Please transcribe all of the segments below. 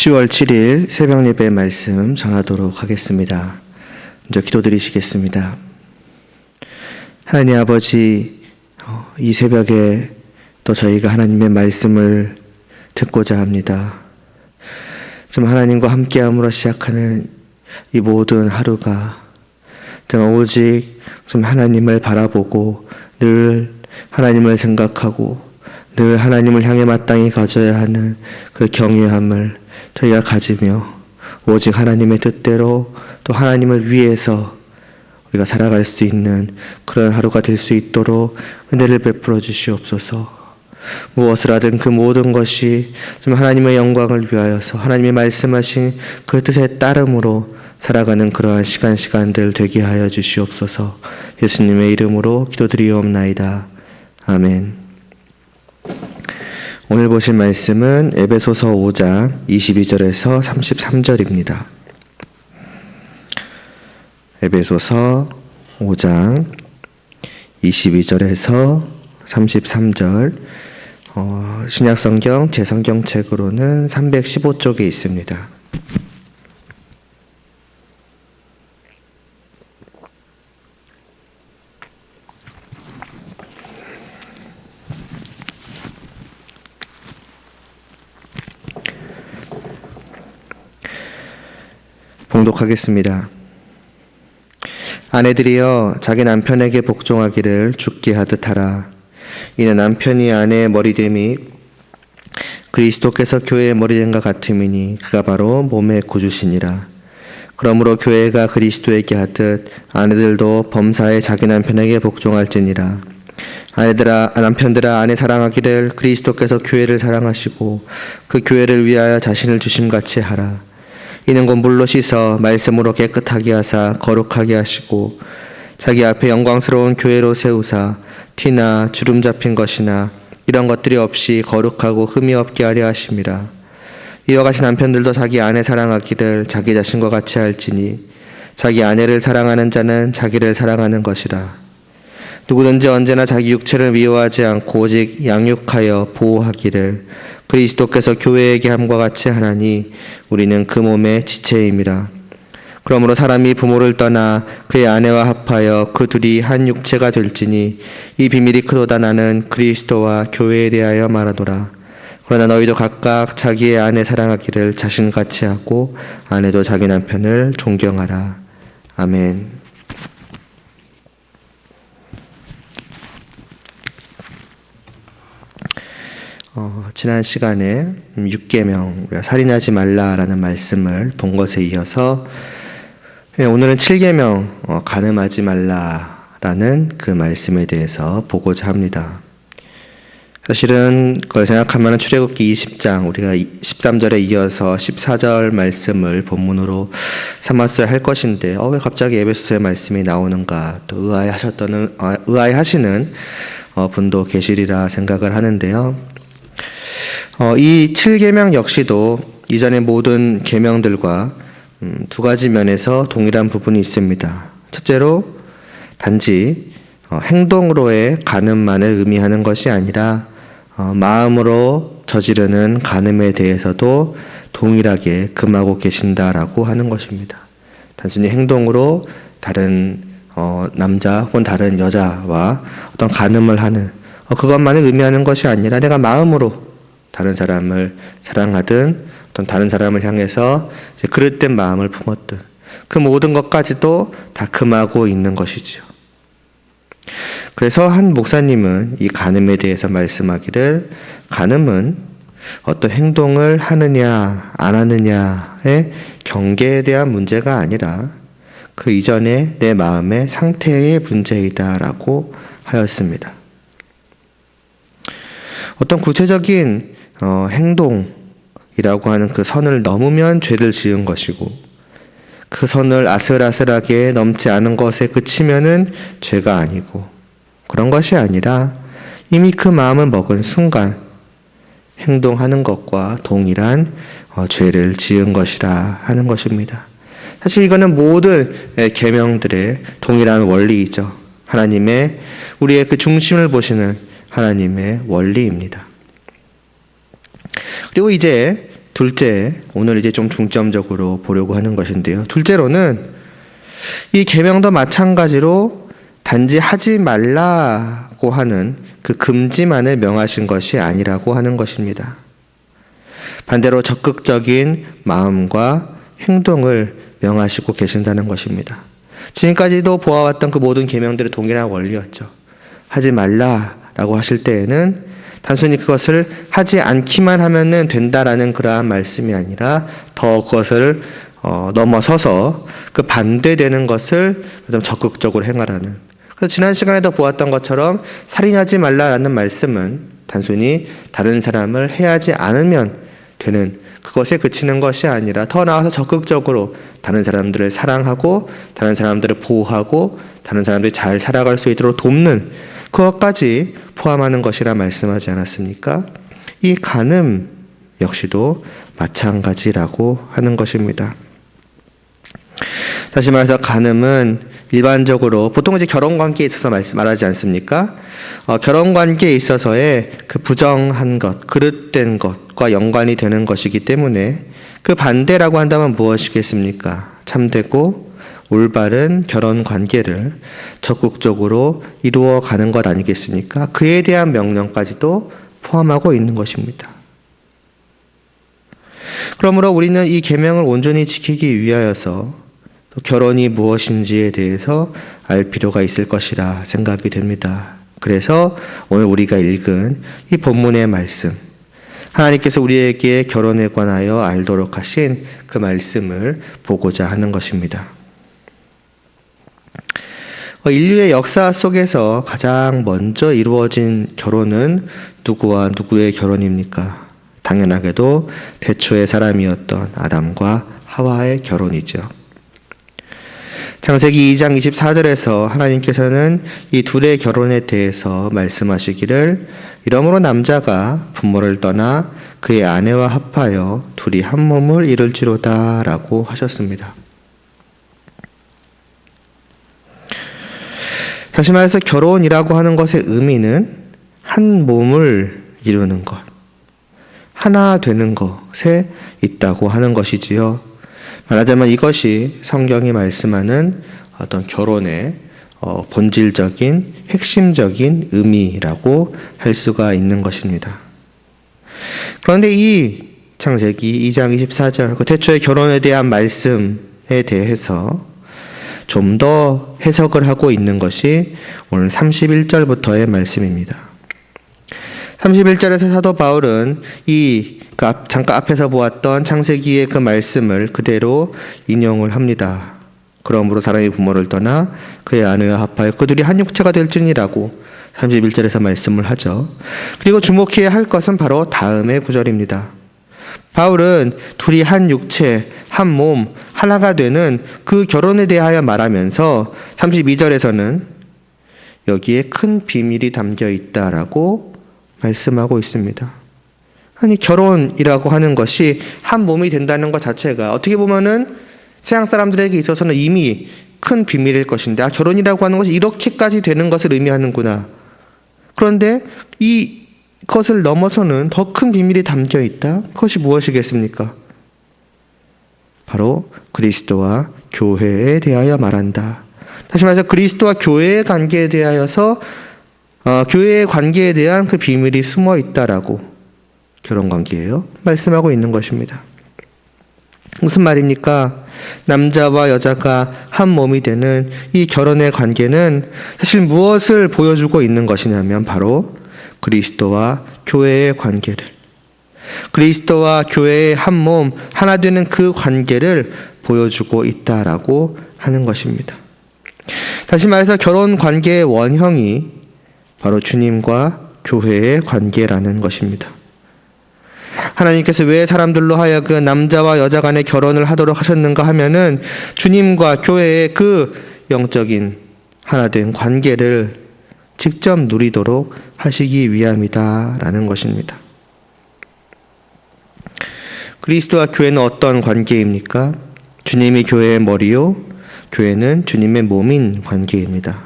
10월 7일 새벽 예배 말씀 전하도록 하겠습니다. 먼저 기도드리시겠습니다. 하나님 아버지, 이 새벽에 또 저희가 하나님의 말씀을 듣고자 합니다. 좀 하나님과 함께함으로 시작하는 이 모든 하루가 좀 오직 좀 하나님을 바라보고 늘 하나님을 생각하고 늘 하나님을 향해 마땅히 가져야 하는 그 경외함을 저희가 가지며 오직 하나님의 뜻대로 또 하나님을 위해서 우리가 살아갈 수 있는 그런 하루가 될 수 있도록 은혜를 베풀어 주시옵소서. 무엇을 하든 그 모든 것이 좀 하나님의 영광을 위하여서 하나님이 말씀하신 그 뜻에 따름으로 살아가는 그러한 시간들 되게 하여 주시옵소서. 예수님의 이름으로 기도드리옵나이다. 아멘. 오늘 보실 말씀은 에베소서 5장 22절에서 33절입니다. 에베소서 5장 22절에서 33절, 신약성경 제성경책으로는 315쪽에 있습니다. 봉독하겠습니다. 아내들이여 자기 남편에게 복종하기를 죽게 하듯 하라. 이는 남편이 아내의 머리됨이 그리스도께서 교회의 머리됨과 같음이니 그가 바로 몸의 구주시니라. 그러므로 교회가 그리스도에게 하듯 아내들도 범사에 자기 남편에게 복종할지니라. 남편들아 아내 사랑하기를 그리스도께서 교회를 사랑하시고 그 교회를 위하여 자신을 주심같이 하라. 이는 곧 물로 씻어 말씀으로 깨끗하게 하사 거룩하게 하시고 자기 앞에 영광스러운 교회로 세우사 티나 주름 잡힌 것이나 이런 것들이 없이 거룩하고 흠이 없게 하려 하심이라. 이와 같이 남편들도 자기 아내 사랑하기를 자기 자신과 같이 할지니 자기 아내를 사랑하는 자는 자기를 사랑하는 것이라. 누구든지 언제나 자기 육체를 미워하지 않고 오직 양육하여 보호하기를 그리스도께서 교회에게 함과 같이 하나니 우리는 그 몸의 지체임이라. 그러므로 사람이 부모를 떠나 그의 아내와 합하여 그 둘이 한 육체가 될지니 이 비밀이 크도다. 나는 그리스도와 교회에 대하여 말하노라. 그러나 너희도 각각 자기의 아내 사랑하기를 자신같이 하고 아내도 자기 남편을 존경하라. 아멘. 지난 시간에 6계명, 살인하지 말라라는 말씀을 본 것에 이어서 오늘은 7계명, 간음하지 말라라는 그 말씀에 대해서 보고자 합니다. 사실은 그걸 생각하면 출애굽기 20장, 우리가 13절에 이어서 14절 말씀을 본문으로 삼았어야 할 것인데 왜 갑자기 에베소서의 말씀이 나오는가 또 의아해하시는 분도 계시리라 생각을 하는데요. 이 7계명 역시도 이전의 모든 계명들과 두 가지 면에서 동일한 부분이 있습니다. 첫째로 단지 행동으로의 간음만을 의미하는 것이 아니라 마음으로 저지르는 간음에 대해서도 동일하게 금하고 계신다라고 하는 것입니다. 단순히 행동으로 다른 남자 혹은 다른 여자와 어떤 간음을 하는 그것만을 의미하는 것이 아니라 내가 마음으로 다른 사람을 사랑하든 어떤 다른 사람을 향해서 그릇된 마음을 품었든 그 모든 것까지도 다 금하고 있는 것이죠. 그래서 한 목사님은 이 간음에 대해서 말씀하기를 간음은 어떤 행동을 하느냐 안 하느냐의 경계에 대한 문제가 아니라 그 이전에 내 마음의 상태의 문제이다라고 하였습니다. 어떤 구체적인 행동이라고 하는 그 선을 넘으면 죄를 지은 것이고 그 선을 아슬아슬하게 넘지 않은 것에 그치면은 죄가 아니고 그런 것이 아니라 이미 그 마음을 먹은 순간 행동하는 것과 동일한 죄를 지은 것이라 하는 것입니다. 사실 이거는 모든 계명들의 동일한 원리이죠. 하나님의 우리의 그 중심을 보시는 하나님의 원리입니다. 그리고 이제 둘째, 오늘 이제 좀 중점적으로 보려고 하는 것인데요. 둘째로는 이 계명도 마찬가지로 단지 하지 말라고 하는 그 금지만을 명하신 것이 아니라고 하는 것입니다. 반대로 적극적인 마음과 행동을 명하시고 계신다는 것입니다. 지금까지도 보아왔던 그 모든 계명들의 동일한 원리였죠. 하지 말라라고 하실 때에는 단순히 그것을 하지 않기만 하면 된다라는 그러한 말씀이 아니라 더 그것을 넘어서서 그 반대되는 것을 좀 적극적으로 행하라는. 그래서 지난 시간에도 보았던 것처럼 살인하지 말라라는 말씀은 단순히 다른 사람을 해하지 않으면 되는 그것에 그치는 것이 아니라 더 나아가서 적극적으로 다른 사람들을 사랑하고 다른 사람들을 보호하고 다른 사람들이 잘 살아갈 수 있도록 돕는 그것까지 포함하는 것이라 말씀하지 않았습니까? 이 간음 역시도 마찬가지라고 하는 것입니다. 다시 말해서 간음은 일반적으로 보통 이제 결혼 관계에 있어서 말하지 않습니까? 결혼 관계에 있어서의 그 부정한 것, 그릇된 것과 연관이 되는 것이기 때문에 그 반대라고 한다면 무엇이겠습니까? 참되고 올바른 결혼 관계를 적극적으로 이루어가는 것 아니겠습니까? 그에 대한 명령까지도 포함하고 있는 것입니다. 그러므로 우리는 이 계명을 온전히 지키기 위하여서 결혼이 무엇인지에 대해서 알 필요가 있을 것이라 생각이 됩니다. 그래서 오늘 우리가 읽은 이 본문의 말씀, 하나님께서 우리에게 결혼에 관하여 알도록 하신 그 말씀을 보고자 하는 것입니다. 인류의 역사 속에서 가장 먼저 이루어진 결혼은 누구와 누구의 결혼입니까? 당연하게도 태초의 사람이었던 아담과 하와의 결혼이죠. 창세기 2장 24절에서 하나님께서는 이 둘의 결혼에 대해서 말씀하시기를 이러므로 남자가 부모를 떠나 그의 아내와 합하여 둘이 한 몸을 이룰지로다 라고 하셨습니다. 다시 말해서 결혼이라고 하는 것의 의미는 한 몸을 이루는 것, 하나 되는 것에 있다고 하는 것이지요. 말하자면 이것이 성경이 말씀하는 어떤 결혼의 본질적인 핵심적인 의미라고 할 수가 있는 것입니다. 그런데 이 창세기 2장 24절 그 태초의 결혼에 대한 말씀에 대해서 좀 더 해석을 하고 있는 것이 오늘 31절부터의 말씀입니다. 31절에서 사도 바울은 잠깐 앞에서 보았던 창세기의 그 말씀을 그대로 인용을 합니다. 그러므로 사람이 부모를 떠나 그의 아내와 합하여 그들이 한 육체가 될지니라고 31절에서 말씀을 하죠. 그리고 주목해야 할 것은 바로 다음의 구절입니다. 바울은 둘이 한 육체, 한 몸, 하나가 되는 그 결혼에 대하여 말하면서 32절에서는 여기에 큰 비밀이 담겨 있다라고 말씀하고 있습니다. 아니 결혼이라고 하는 것이 한 몸이 된다는 것 자체가 어떻게 보면은 세상 사람들에게 있어서는 이미 큰 비밀일 것인데 결혼이라고 하는 것이 이렇게까지 되는 것을 의미하는구나. 그런데 이것을 넘어서는 더 큰 비밀이 담겨 있다. 그것이 무엇이겠습니까? 바로 그리스도와 교회에 대하여 말한다. 다시 말해서 그리스도와 교회의 관계에 대하여서 교회의 관계에 대한 그 비밀이 숨어 있다라고 결혼관계예요. 말씀하고 있는 것입니다. 무슨 말입니까? 남자와 여자가 한 몸이 되는 이 결혼의 관계는 사실 무엇을 보여주고 있는 것이냐면 바로 그리스도와 교회의 관계를, 그리스도와 교회의 한 몸, 하나 되는 그 관계를 보여주고 있다라고 하는 것입니다. 다시 말해서 결혼 관계의 원형이 바로 주님과 교회의 관계라는 것입니다. 하나님께서 왜 사람들로 하여금 남자와 여자 간의 결혼을 하도록 하셨는가 하면은 주님과 교회의 그 영적인 하나된 관계를 직접 누리도록 하시기 위함이다라는 것입니다. 그리스도와 교회는 어떤 관계입니까? 주님이 교회의 머리요, 교회는 주님의 몸인 관계입니다.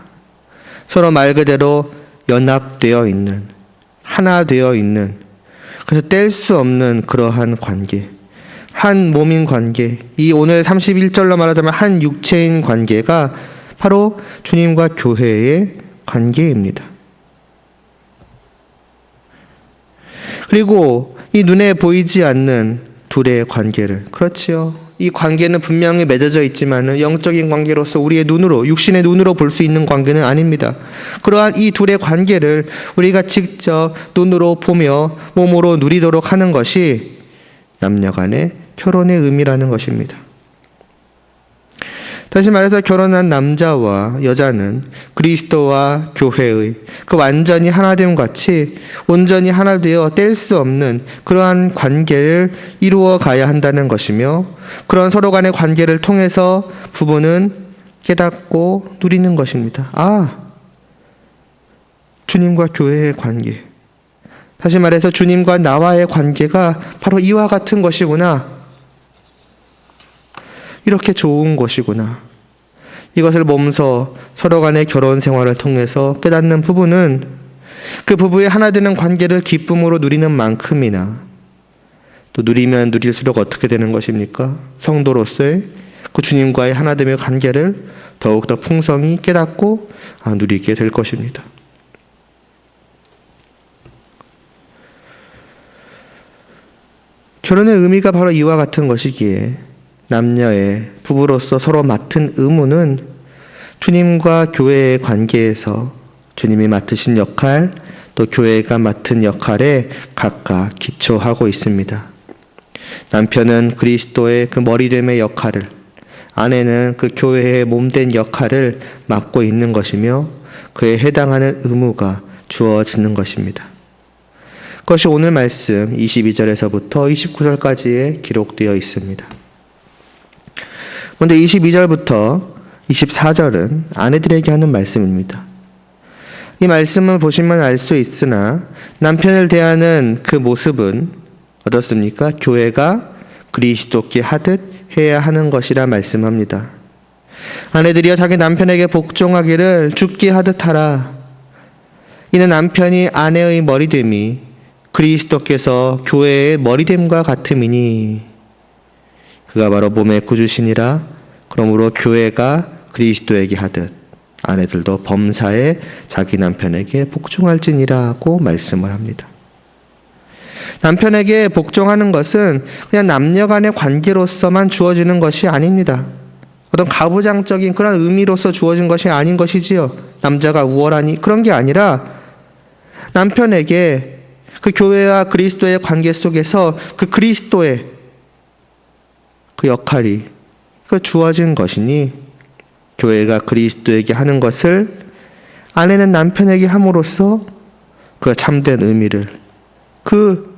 서로 말 그대로 연합되어 있는, 하나 되어 있는, 그래서 뗄 수 없는 그러한 관계. 한 몸인 관계, 이 오늘 31절로 말하자면 한 육체인 관계가 바로 주님과 교회의 관계입니다. 그리고 이 눈에 보이지 않는 둘의 관계를, 그렇지요. 이 관계는 분명히 맺어져 있지만 영적인 관계로서 우리의 눈으로, 육신의 눈으로 볼 수 있는 관계는 아닙니다. 그러한 이 둘의 관계를 우리가 직접 눈으로 보며 몸으로 누리도록 하는 것이 남녀 간의 결혼의 의미라는 것입니다. 다시 말해서 결혼한 남자와 여자는 그리스도와 교회의 그 완전히 하나됨 같이 온전히 하나 되어 뗄 수 없는 그러한 관계를 이루어 가야 한다는 것이며, 그런 서로 간의 관계를 통해서 부부는 깨닫고 누리는 것입니다. 주님과 교회의 관계. 다시 말해서 주님과 나와의 관계가 바로 이와 같은 것이구나. 이렇게 좋은 것이구나. 이것을 몸소 서로 간의 결혼 생활을 통해서 깨닫는 부부는 그 부부의 하나 되는 관계를 기쁨으로 누리는 만큼이나, 또 누리면 누릴수록 어떻게 되는 것입니까? 성도로서의 그 주님과의 하나됨의 관계를 더욱더 풍성히 깨닫고 누리게 될 것입니다. 결혼의 의미가 바로 이와 같은 것이기에 남녀의 부부로서 서로 맡은 의무는 주님과 교회의 관계에서 주님이 맡으신 역할, 또 교회가 맡은 역할에 각각 기초하고 있습니다. 남편은 그리스도의 그 머리됨의 역할을, 아내는 그 교회의 몸된 역할을 맡고 있는 것이며 그에 해당하는 의무가 주어지는 것입니다. 그것이 오늘 말씀 22절에서부터 29절까지에 기록되어 있습니다. 먼저 22절부터 24절은 아내들에게 하는 말씀입니다. 이 말씀을 보시면 알 수 있으나 남편을 대하는 그 모습은 어떻습니까? 교회가 그리스도께 하듯 해야 하는 것이라 말씀합니다. 아내들이여 자기 남편에게 복종하기를 죽게 하듯 하라. 이는 남편이 아내의 머리됨이 그리스도께서 교회의 머리됨과 같음이니 그가 바로 몸의 구주시니라. 그러므로 교회가 그리스도에게 하듯 아내들도 범사에 자기 남편에게 복종할지니라고 말씀을 합니다. 남편에게 복종하는 것은 그냥 남녀 간의 관계로서만 주어지는 것이 아닙니다. 어떤 가부장적인 그런 의미로서 주어진 것이 아닌 것이지요. 남자가 우월하니 그런 게 아니라 남편에게 그 교회와 그리스도의 관계 속에서 그 그리스도의 그 역할이 그 주어진 것이니 교회가 그리스도에게 하는 것을 아내는 남편에게 함으로써 그 참된 의미를, 그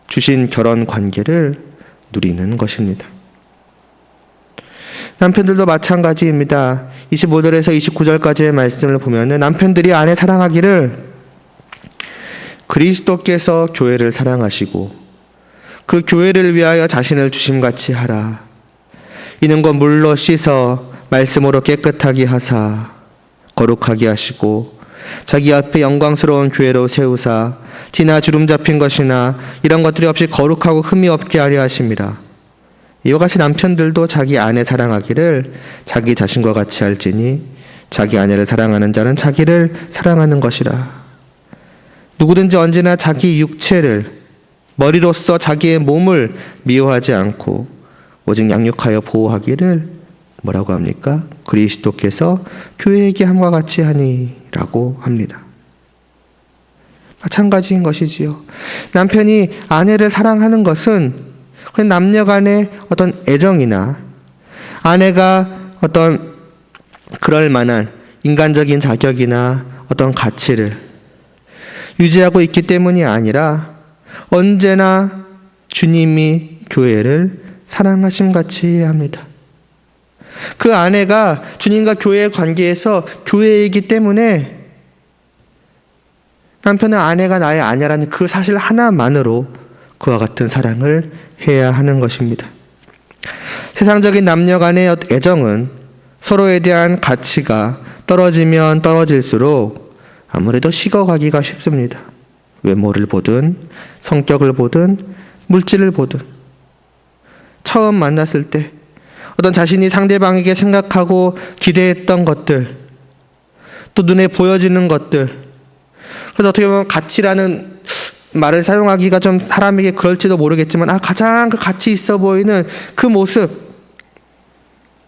주신 결혼 관계를 누리는 것입니다. 남편들도 마찬가지입니다. 25절에서 29절까지의 말씀을 보면 남편들이 아내 사랑하기를 그리스도께서 교회를 사랑하시고 그 교회를 위하여 자신을 주심같이 하라. 이는 곧 물로 씻어 말씀으로 깨끗하게 하사 거룩하게 하시고 자기 앞에 영광스러운 교회로 세우사 티나 주름 잡힌 것이나 이런 것들이 없이 거룩하고 흠이 없게 하려 하심이라. 이와 같이 남편들도 자기 아내 사랑하기를 자기 자신과 같이 할지니 자기 아내를 사랑하는 자는 자기를 사랑하는 것이라. 누구든지 언제나 자기 육체를 머리로서 자기의 몸을 미워하지 않고 오직 양육하여 보호하기를 뭐라고 합니까? 그리스도께서 교회에게 함과 같이 하니라고 합니다. 마찬가지인 것이지요. 남편이 아내를 사랑하는 것은 남녀 간의 어떤 애정이나 아내가 어떤 그럴 만한 인간적인 자격이나 어떤 가치를 유지하고 있기 때문이 아니라 언제나 주님이 교회를 사랑하심 같이 해야 합니다. 그 아내가 주님과 교회의 관계에서 교회이기 때문에 남편은 아내가 나의 아내라는 그 사실 하나만으로 그와 같은 사랑을 해야 하는 것입니다. 세상적인 남녀 간의 애정은 서로에 대한 가치가 떨어지면 떨어질수록 아무래도 식어가기가 쉽습니다. 외모를 보든 성격을 보든 물질을 보든 처음 만났을 때 어떤 자신이 상대방에게 생각하고 기대했던 것들, 또 눈에 보여지는 것들, 그래서 어떻게 보면 가치라는 말을 사용하기가 좀 사람에게 그럴지도 모르겠지만 가장 그 가치 있어 보이는 그 모습,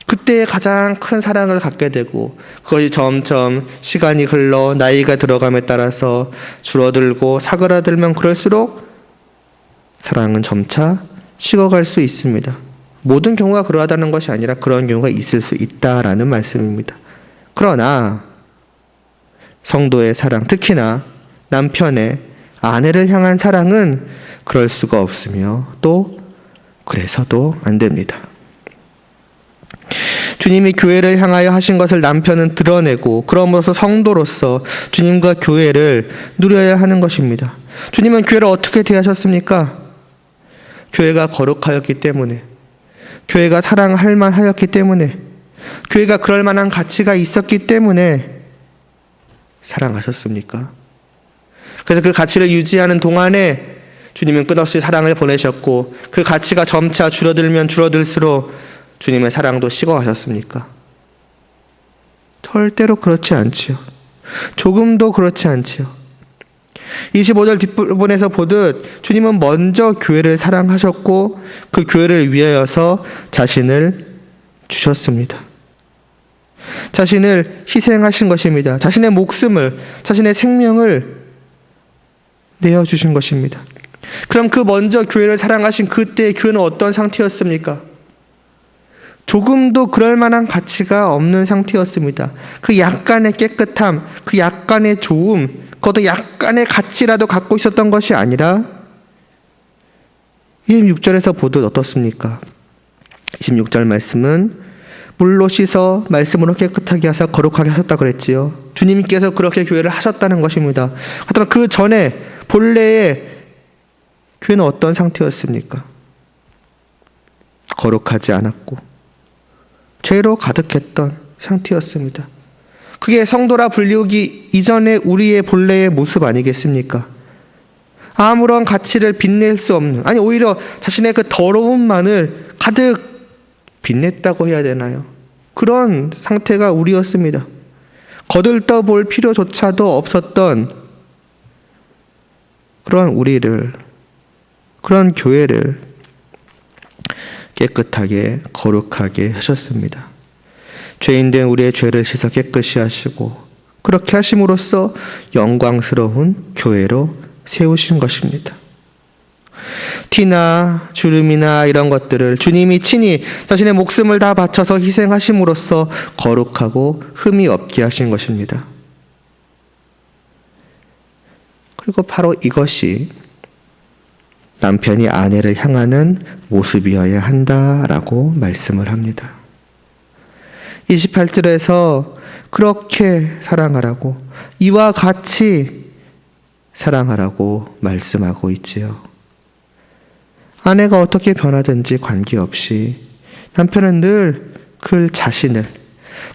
그때 가장 큰 사랑을 갖게 되고 그것이 점점 시간이 흘러 나이가 들어감에 따라서 줄어들고 사그라들면 그럴수록 사랑은 점차 식어갈 수 있습니다. 모든 경우가 그러하다는 것이 아니라 그런 경우가 있을 수 있다라는 말씀입니다. 그러나 성도의 사랑, 특히나 남편의 아내를 향한 사랑은 그럴 수가 없으며 또 그래서도 안 됩니다. 주님이 교회를 향하여 하신 것을 남편은 드러내고 그러므로서 성도로서 주님과 교회를 누려야 하는 것입니다. 주님은 교회를 어떻게 대하셨습니까? 교회가 거룩하였기 때문에, 교회가 사랑할 만하였기 때문에, 교회가 그럴 만한 가치가 있었기 때문에 사랑하셨습니까? 그래서 그 가치를 유지하는 동안에 주님은 끝없이 사랑을 보내셨고 그 가치가 점차 줄어들면 줄어들수록 주님의 사랑도 식어가셨습니까? 절대로 그렇지 않지요. 조금도 그렇지 않지요. 25절 뒷부분에서 보듯 주님은 먼저 교회를 사랑하셨고 그 교회를 위하여서 자신을 주셨습니다. 자신을 희생하신 것입니다. 자신의 목숨을, 자신의 생명을 내어주신 것입니다. 그럼 그 먼저 교회를 사랑하신 그때의 교회는 어떤 상태였습니까? 조금도 그럴 만한 가치가 없는 상태였습니다. 그 약간의 깨끗함, 그 약간의 좋음, 그것도 약간의 가치라도 갖고 있었던 것이 아니라 26절에서 보듯 어떻습니까? 26절 말씀은 물로 씻어 말씀으로 깨끗하게 하사 거룩하게 하셨다 그랬지요. 주님께서 그렇게 교회를 하셨다는 것입니다. 그렇다면 그 전에 본래의 교회는 어떤 상태였습니까? 거룩하지 않았고 죄로 가득했던 상태였습니다. 그게 성도라 불리우기 이전에 우리의 본래의 모습 아니겠습니까? 아무런 가치를 빛낼 수 없는, 아니 오히려 자신의 그 더러움만을 가득 빛냈다고 해야 되나요? 그런 상태가 우리였습니다. 거들떠볼 필요조차도 없었던 그런 우리를, 그런 교회를 깨끗하게 거룩하게 하셨습니다. 죄인된 우리의 죄를 씻어 깨끗이 하시고 그렇게 하심으로써 영광스러운 교회로 세우신 것입니다. 티나 주름이나 이런 것들을 주님이 친히 자신의 목숨을 다 바쳐서 희생하심으로써 거룩하고 흠이 없게 하신 것입니다. 그리고 바로 이것이 남편이 아내를 향하는 모습이어야 한다라고 말씀을 합니다. 28절에서 그렇게 사랑하라고, 이와 같이 사랑하라고 말씀하고 있지요. 아내가 어떻게 변하든지 관계없이 남편은 늘 그 자신을,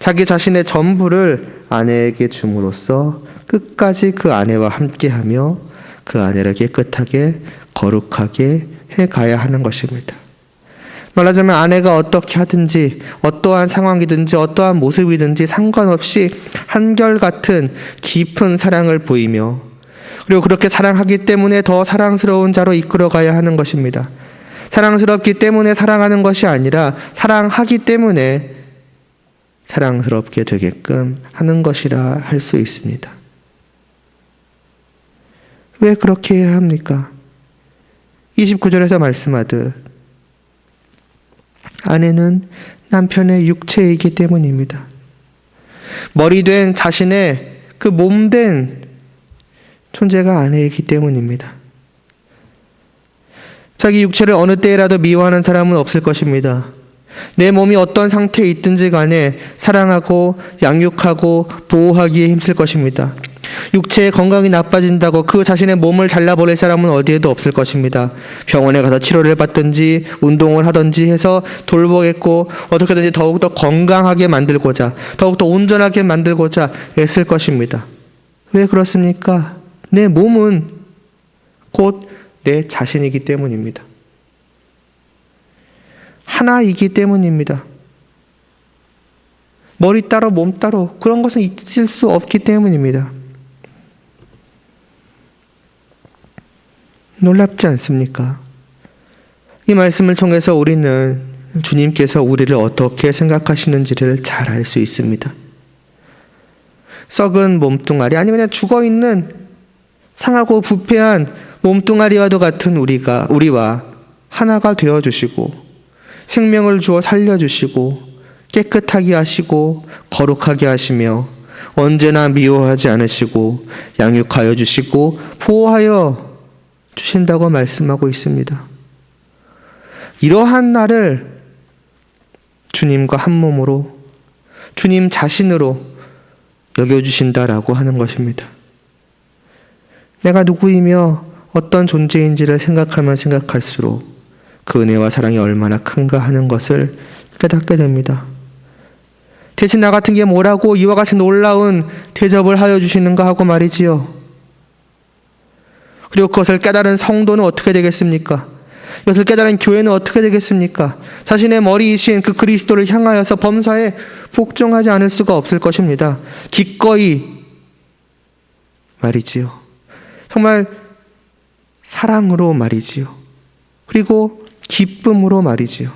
자기 자신의 전부를 아내에게 줌으로써 끝까지 그 아내와 함께하며 그 아내를 깨끗하게 거룩하게 해가야 하는 것입니다. 말하자면 아내가 어떻게 하든지 어떠한 상황이든지 어떠한 모습이든지 상관없이 한결같은 깊은 사랑을 보이며 그리고 그렇게 사랑하기 때문에 더 사랑스러운 자로 이끌어가야 하는 것입니다. 사랑스럽기 때문에 사랑하는 것이 아니라 사랑하기 때문에 사랑스럽게 되게끔 하는 것이라 할 수 있습니다. 왜 그렇게 해야 합니까? 29절에서 말씀하듯 아내는 남편의 육체이기 때문입니다. 머리된 자신의 그 몸된 존재가 아내이기 때문입니다. 자기 육체를 어느 때라도 미워하는 사람은 없을 것입니다. 내 몸이 어떤 상태에 있든지 간에 사랑하고 양육하고 보호하기에 힘쓸 것입니다. 육체의 건강이 나빠진다고 그 자신의 몸을 잘라버릴 사람은 어디에도 없을 것입니다. 병원에 가서 치료를 받든지 운동을 하든지 해서 돌보겠고 어떻게든지 더욱더 건강하게 만들고자 더욱더 온전하게 만들고자 애쓸 것입니다. 왜 그렇습니까? 내 몸은 곧 내 자신이기 때문입니다. 하나이기 때문입니다. 머리 따로 몸 따로 그런 것은 있을 수 없기 때문입니다. 놀랍지 않습니까? 이 말씀을 통해서 우리는 주님께서 우리를 어떻게 생각하시는지를 잘 알 수 있습니다. 썩은 몸뚱아리, 아니 그냥 죽어있는 상하고 부패한 몸뚱아리와도 같은 우리와 하나가 되어주시고 생명을 주어 살려주시고 깨끗하게 하시고 거룩하게 하시며 언제나 미워하지 않으시고 양육하여 주시고 보호하여 주신다고 말씀하고 있습니다. 이러한 나를 주님과 한 몸으로 주님 자신으로 여겨주신다라고 하는 것입니다. 내가 누구이며 어떤 존재인지를 생각하면 생각할수록 그 은혜와 사랑이 얼마나 큰가 하는 것을 깨닫게 됩니다. 대신 나 같은 게 뭐라고 이와 같이 놀라운 대접을 하여 주시는가 하고 말이지요. 그리고 그것을 깨달은 성도는 어떻게 되겠습니까? 이것을 깨달은 교회는 어떻게 되겠습니까? 자신의 머리이신 그 그리스도를 향하여서 범사에 복종하지 않을 수가 없을 것입니다. 기꺼이 말이지요. 정말 사랑으로 말이지요. 그리고 기쁨으로 말이지요.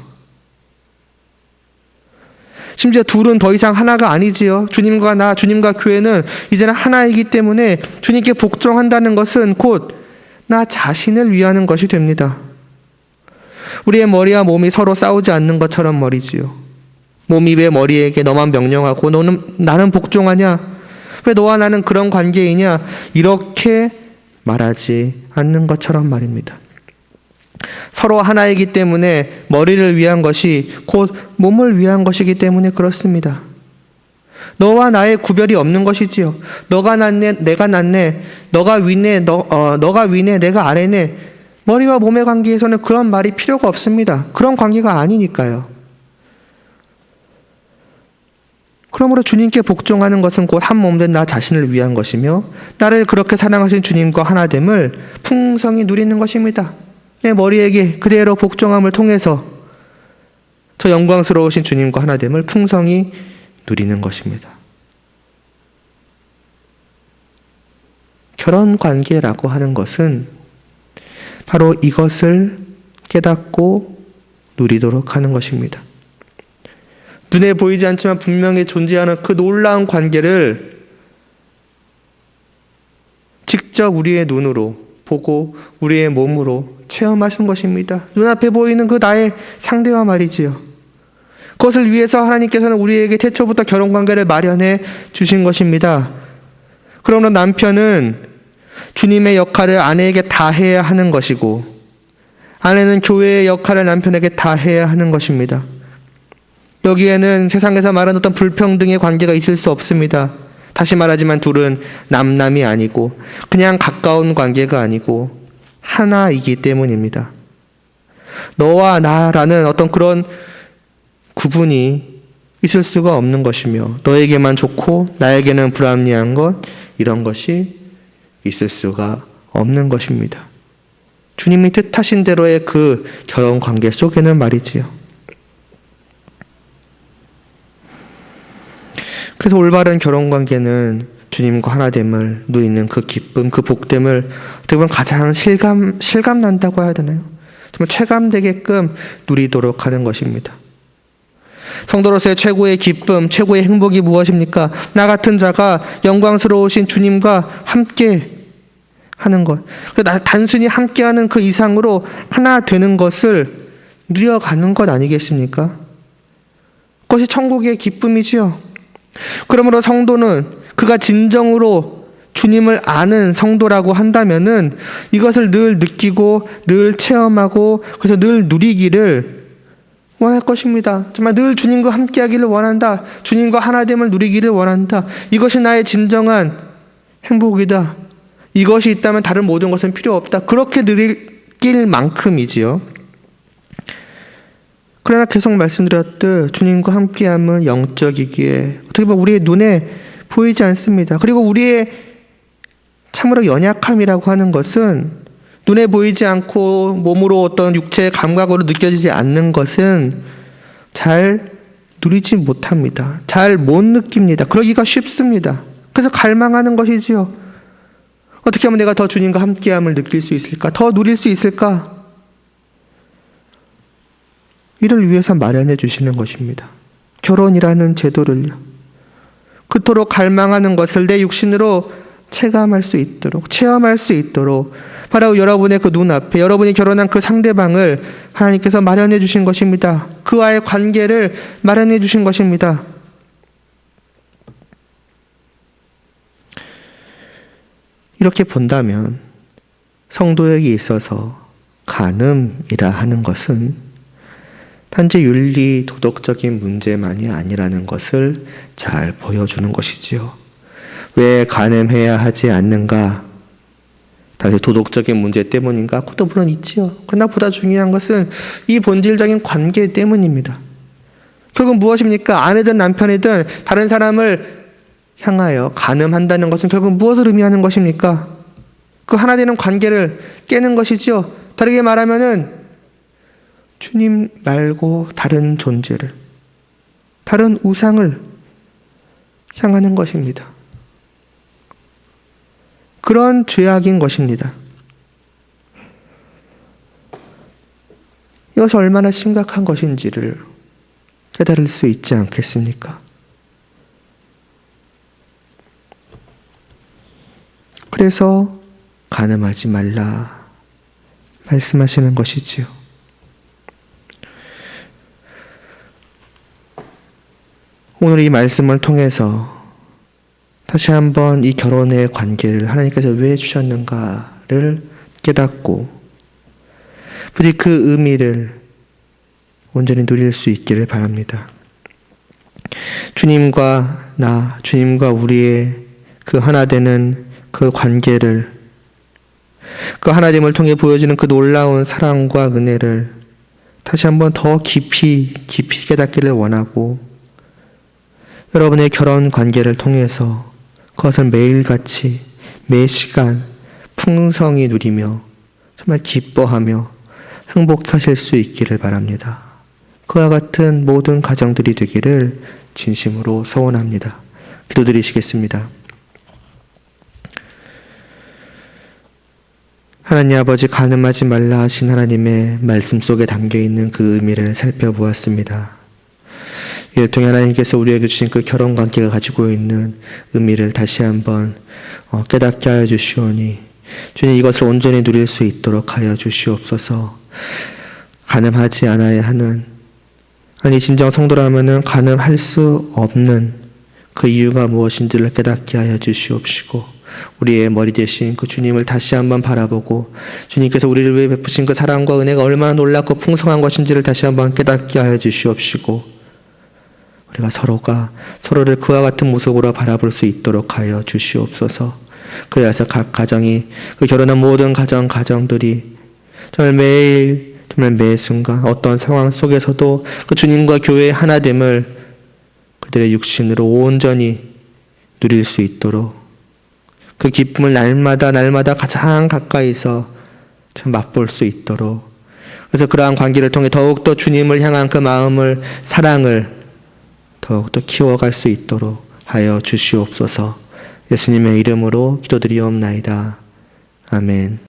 심지어 둘은 더 이상 하나가 아니지요. 주님과 나, 주님과 교회는 이제는 하나이기 때문에 주님께 복종한다는 것은 곧 나 자신을 위하는 것이 됩니다. 우리의 머리와 몸이 서로 싸우지 않는 것처럼 말이지요. 몸이 왜 머리에게 너만 명령하고 나는 복종하냐? 왜 너와 나는 그런 관계이냐? 이렇게 말하지 않는 것처럼 말입니다. 서로 하나이기 때문에 머리를 위한 것이 곧 몸을 위한 것이기 때문에 그렇습니다. 너와 나의 구별이 없는 것이지요. 너가 낫네, 내가 낫네, 너가 위네, 너가 위네, 내가 아래네. 머리와 몸의 관계에서는 그런 말이 필요가 없습니다. 그런 관계가 아니니까요. 그러므로 주님께 복종하는 것은 곧 한 몸된 나 자신을 위한 것이며 나를 그렇게 사랑하신 주님과 하나됨을 풍성히 누리는 것입니다. 내 머리에게 그대로 복종함을 통해서 저 영광스러우신 주님과 하나됨을 풍성히 누리는 것입니다. 결혼 관계라고 하는 것은 바로 이것을 깨닫고 누리도록 하는 것입니다. 눈에 보이지 않지만 분명히 존재하는 그 놀라운 관계를 직접 우리의 눈으로 보고 우리의 몸으로 체험하신 것입니다. 눈앞에 보이는 그 나의 상대와 말이지요. 그것을 위해서 하나님께서는 우리에게 태초부터 결혼관계를 마련해 주신 것입니다. 그러므로 남편은 주님의 역할을 아내에게 다해야 하는 것이고 아내는 교회의 역할을 남편에게 다해야 하는 것입니다. 여기에는 세상에서 말하는 어떤 불평등의 관계가 있을 수 없습니다. 다시 말하지만 둘은 남남이 아니고 그냥 가까운 관계가 아니고 하나이기 때문입니다. 너와 나라는 어떤 그런 구분이 있을 수가 없는 것이며 너에게만 좋고 나에게는 불합리한 것 이런 것이 있을 수가 없는 것입니다. 주님이 뜻하신 대로의 그 결혼 관계 속에는 말이지요. 그래서 올바른 결혼 관계는 주님과 하나됨을 누리는 그 기쁨, 그 복됨을 어떻게 보면 가장 실감 난다고 해야 되나요? 정말 체감되게끔 누리도록 하는 것입니다. 성도로서의 최고의 기쁨, 최고의 행복이 무엇입니까? 나 같은 자가 영광스러우신 주님과 함께 하는 것. 단순히 함께하는 그 이상으로 하나 되는 것을 누려가는 것 아니겠습니까? 그것이 천국의 기쁨이지요. 그러므로 성도는 그가 진정으로 주님을 아는 성도라고 한다면은 이것을 늘 느끼고 늘 체험하고 그래서 늘 누리기를 원할 것입니다. 정말 늘 주님과 함께하기를 원한다. 주님과 하나됨을 누리기를 원한다. 이것이 나의 진정한 행복이다. 이것이 있다면 다른 모든 것은 필요 없다. 그렇게 누릴 만큼이지요. 그러나 계속 말씀드렸듯 주님과 함께함은 영적이기에 어떻게 보면 우리의 눈에 보이지 않습니다. 그리고 우리의 참으로 연약함이라고 하는 것은 눈에 보이지 않고 몸으로 어떤 육체의 감각으로 느껴지지 않는 것은 잘 누리지 못합니다. 잘 못 느낍니다. 그러기가 쉽습니다. 그래서 갈망하는 것이지요. 어떻게 하면 내가 더 주님과 함께함을 느낄 수 있을까? 더 누릴 수 있을까? 이를 위해서 마련해 주시는 것입니다. 결혼이라는 제도를요. 그토록 갈망하는 것을 내 육신으로 체감할 수 있도록, 체험할 수 있도록 바로 여러분의 그 눈앞에 여러분이 결혼한 그 상대방을 하나님께서 마련해 주신 것입니다. 그와의 관계를 마련해 주신 것입니다. 이렇게 본다면 성도에게 있어서 간음이라 하는 것은 단지 윤리 도덕적인 문제만이 아니라는 것을 잘 보여주는 것이지요. 왜 간음해야 하지 않는가? 단지 도덕적인 문제 때문인가? 그것도 물론 있지요. 그러나 보다 중요한 것은 이 본질적인 관계 때문입니다. 결국 무엇입니까? 아내든 남편이든 다른 사람을 향하여 간음한다는 것은 결국 무엇을 의미하는 것입니까? 그 하나 되는 관계를 깨는 것이지요. 다르게 말하면은 주님 말고 다른 존재를, 다른 우상을 향하는 것입니다. 그런 죄악인 것입니다. 이것이 얼마나 심각한 것인지를 깨달을 수 있지 않겠습니까? 그래서 간음하지 말라 말씀하시는 것이지요. 오늘 이 말씀을 통해서 다시 한번 이 결혼의 관계를 하나님께서 왜 주셨는가를 깨닫고 부디 그 의미를 온전히 누릴 수 있기를 바랍니다. 주님과 나, 주님과 우리의 그 하나 되는 그 관계를, 그 하나됨을 통해 보여지는 그 놀라운 사랑과 은혜를 다시 한번 더 깊이 깨닫기를 원하고 여러분의 결혼 관계를 통해서 그것을 매일같이 매 시간 풍성히 누리며 정말 기뻐하며 행복하실 수 있기를 바랍니다. 그와 같은 모든 가정들이 되기를 진심으로 소원합니다. 기도드리시겠습니다. 하나님 아버지, 간음하지 말라 하신 하나님의 말씀 속에 담겨있는 그 의미를 살펴보았습니다. 이를 통해 하나님께서 우리에게 주신 그 결혼관계가 가지고 있는 의미를 다시 한번 깨닫게 하여 주시오니 주님, 이것을 온전히 누릴 수 있도록 하여 주시옵소서. 간음하지 않아야 하는, 아니 진정 성도라면은 간음할 수 없는 그 이유가 무엇인지를 깨닫게 하여 주시옵시고 우리의 머리 대신 그 주님을 다시 한번 바라보고 주님께서 우리를 위해 베푸신 그 사랑과 은혜가 얼마나 놀랍고 풍성한 것인지를 다시 한번 깨닫게 하여 주시옵시고 우리가 서로가 서로를 그와 같은 모습으로 바라볼 수 있도록 하여 주시옵소서. 그래서 각 가정이, 그 결혼한 모든 가정들이 정말 매일, 정말 매 순간 어떤 상황 속에서도 그 주님과 교회의 하나됨을 그들의 육신으로 온전히 누릴 수 있도록 그 기쁨을 날마다 가장 가까이서 참 맛볼 수 있도록, 그래서 그러한 관계를 통해 더욱더 주님을 향한 그 마음을, 사랑을 더욱더 키워갈 수 있도록 하여 주시옵소서. 예수님의 이름으로 기도드리옵나이다. 아멘.